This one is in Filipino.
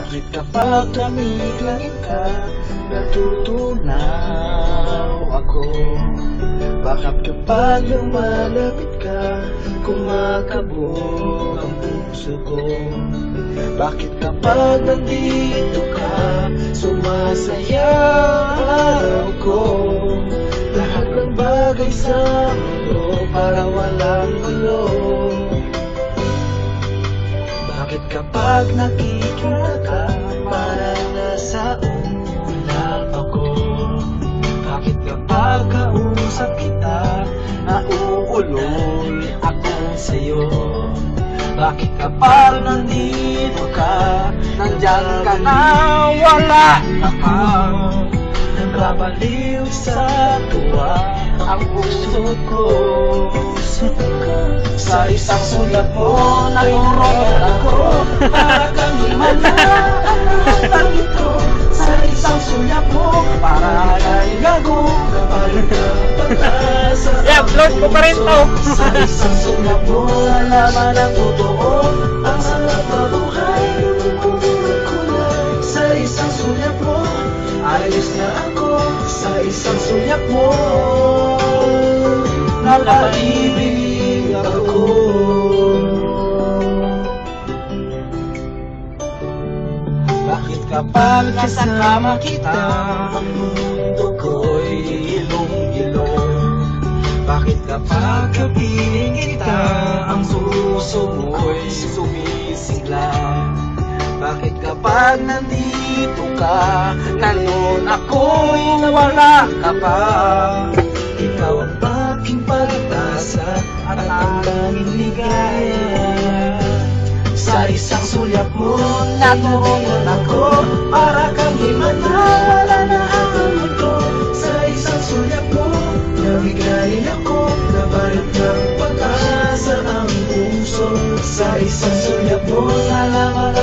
Bakit kapag namiglangin ka, natutunaw ako? Bakit kapag lumalapit ka, kumakabog ang puso ko? Bakit kapag nandito ka, sumasaya ako? Lahat ng bagay sa mundo para walang gulo. Bakit kapag nakikita ka, parang nasa ulap ako? Bakit kapag kausap kita, nauulol ako sa'yo? Bakit kapag nandito ka, nandyan ka na, wala na ka? Nagbabaliw sa tuwa ang puso ko. Sa isang sulat mo, nagurong ako, para kang himala ang ito. Sa isang sulat mo, para kang gago, kapalit ka pag-asa. Upload ko pa rin to. Sa isang sulat mo, alaman ang totoo, ang sarap na buhay, nunungkunan ko na. Sa isang sulat mo, ayos na ako. Sa isang sulat mo, napaibig ako. Bakit kapag kasama kita, ang mundo ko'y ilong-ilong? Bakit kapag kapiling kita, ang puso mo'y sumisigla? Bakit kapag nandito ka, nandun ako'y wala ka pa? Ikaw ang aking pag-asa at ang tanging ligaya. Sa isang sulyap mo, naturungan ako, para kang himala, wala na ang mundo. Sa isang sulyap mo, nabigayin ako, nabalot ng pag-asa ang puso. Sa isang sulyap mo, nalaman